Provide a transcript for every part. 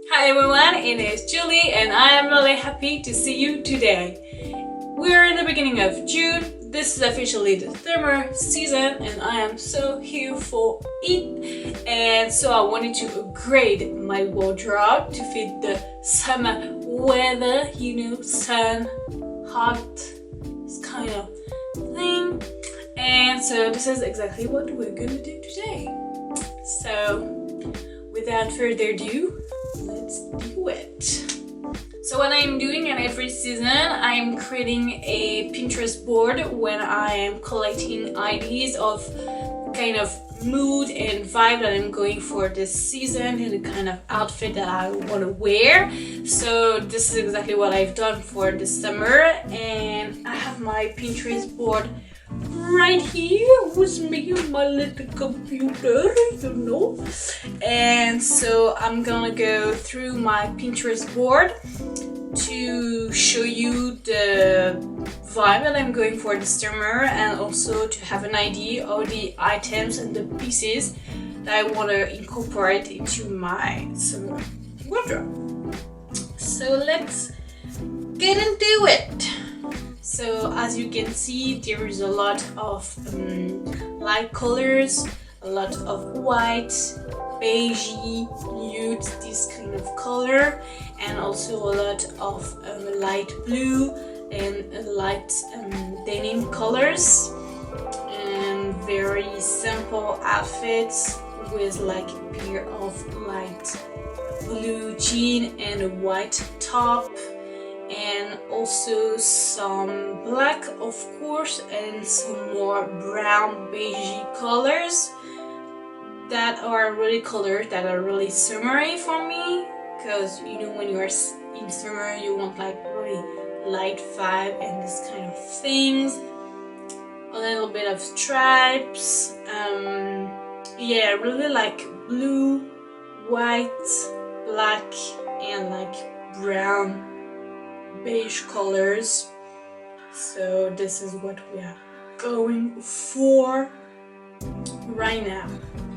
Hi everyone, it is Julie and I am really happy to see you today. We're in the beginning of June. This is officially the summer season and I am so here for it. And so I wanted to upgrade my wardrobe to fit the summer weather, sun, hot, this kind of thing. And so this is exactly what we're gonna do today. So without further ado, let's do it. So what I'm doing in every season, I'm creating a Pinterest board when I am collecting ideas of kind of mood and vibe that I'm going for this season and the kind of outfit that I want to wear. So this is exactly what I've done for the summer, and I have my Pinterest board right here with me on my little computer, and so I'm gonna go through my Pinterest board to show you the vibe that I'm going for this summer, and also to have an idea of the items and the pieces that I want to incorporate into my summer wardrobe. So let's get into it. So as you can see, there is a lot of light colors, a lot of white, beige, nude, this kind of color, and also a lot of light blue and light denim colors, and very simple outfits with like a pair of light blue jean and a white top, and also some black of course, and some more brown beige colors that are really colors that are really summery for me, because when you are in summer you want like really light vibe and this kind of things, a little bit of stripes, really like blue, white, black, and like brown beige colors. So this is what we are going for right now.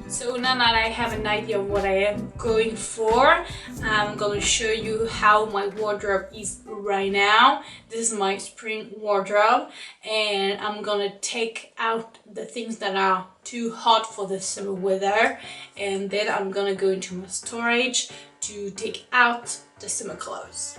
So now that I have an idea of what I am going for, I'm gonna show you how my wardrobe is right now. This is my spring wardrobe, and I'm gonna take out the things that are too hot for the summer weather, and then I'm gonna go into my storage to take out the summer clothes.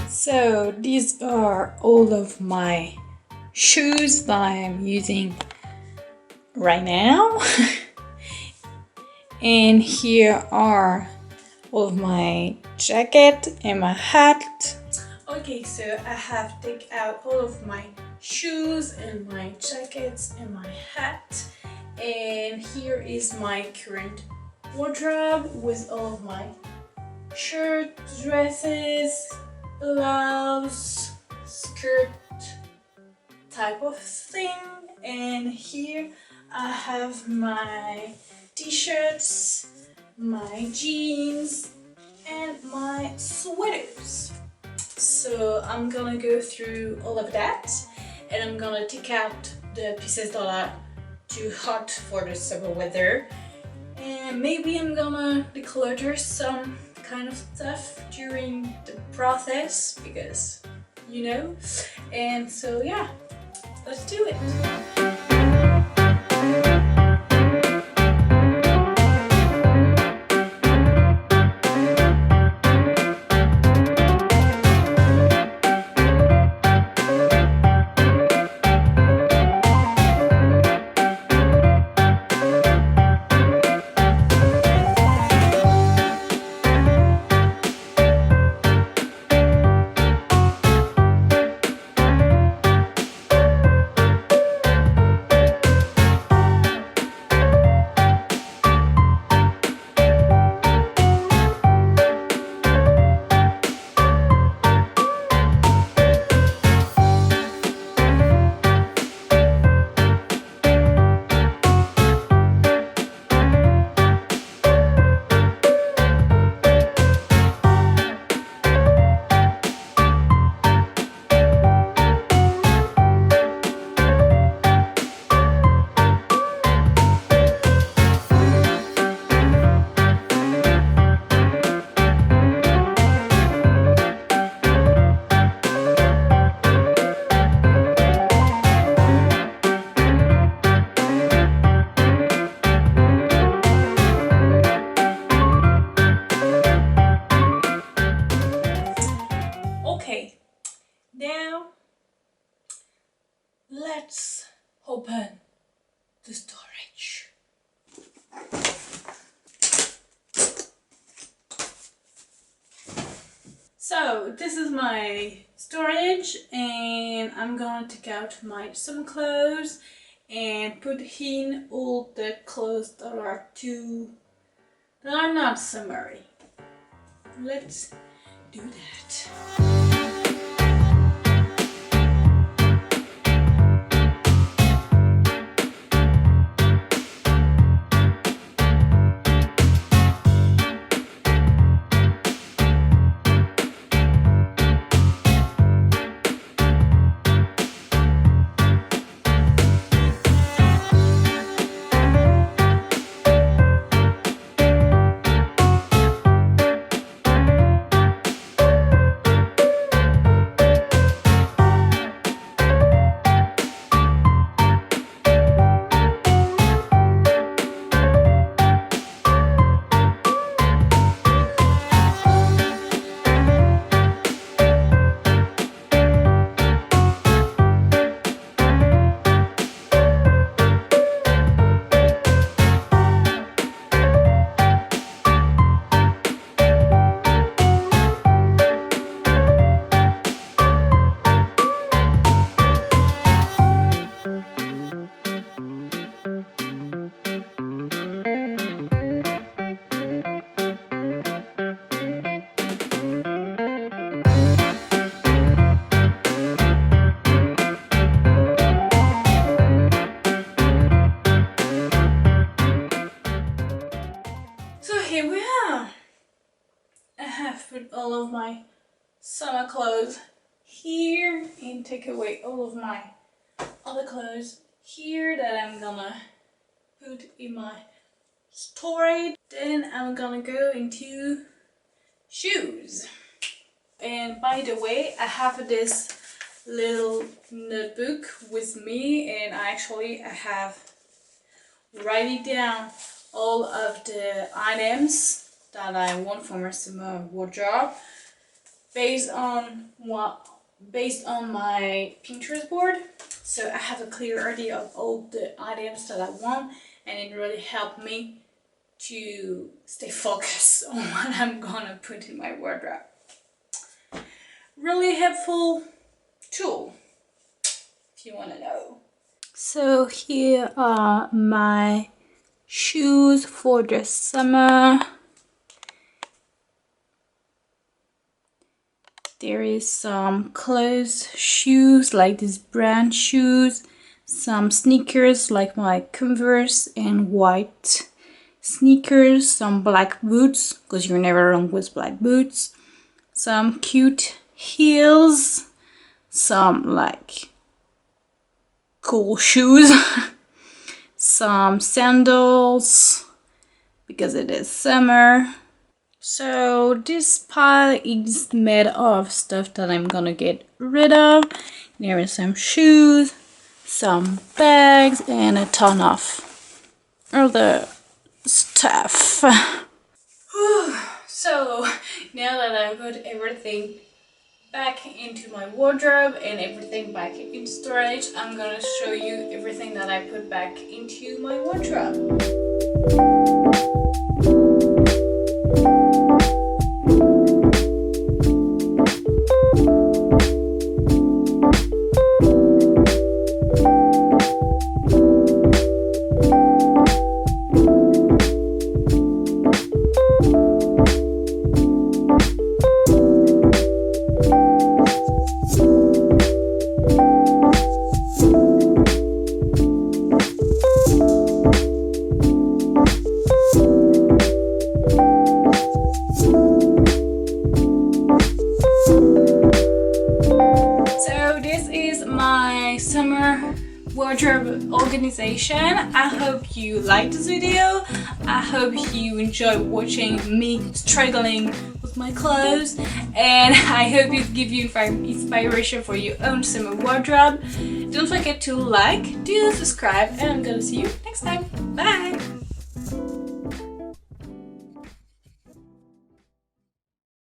So these are all of my shoes that I am using right now. And here are all of my jacket and my hat. Okay, so I have taken out all of my shoes and my jackets and my hat. And here is my current wardrobe with all of my shirts, dresses, blouse, skirt type of thing, and here I have my t-shirts, my jeans, and my sweaters. So I'm gonna go through all of that, and I'm gonna take out the pieces that are too hot for the summer weather, and maybe I'm gonna declutter some kind of stuff during the process, because and so yeah, let's do it. open the storage. So this is my storage, and I'm gonna take out my summer clothes and put in all the clothes that are not summery. Let's do that. Here we are. I have put all of my summer clothes here and take away all of my other clothes here that I'm gonna put in my storage. Then I'm gonna go into shoes. And by the way, I have this little notebook with me, and I have written down all of the items that I want for my summer wardrobe based on my Pinterest board. So I have a clear idea of all the items that I want, and it really helped me to stay focused on what I'm gonna put in my wardrobe. Really helpful tool if you want to know. So here are my shoes for the summer. There is some clothes shoes like these brand shoes, some sneakers like my Converse and white sneakers, some black boots because you're never wrong with black boots, some cute heels, some like cool shoes, some sandals because it is summer. So this pile is made of stuff that I'm gonna get rid of. There is some shoes, some bags, and a ton of other stuff. So now that I put everything back into my wardrobe and everything back in storage, I'm gonna show you everything that I put back into my wardrobe. Summer wardrobe organization. I hope you liked this video. I hope you enjoyed watching me struggling with my clothes, and I hope it gives you inspiration for your own summer wardrobe. Don't forget to like, do subscribe, and I'm gonna see you next time. Bye!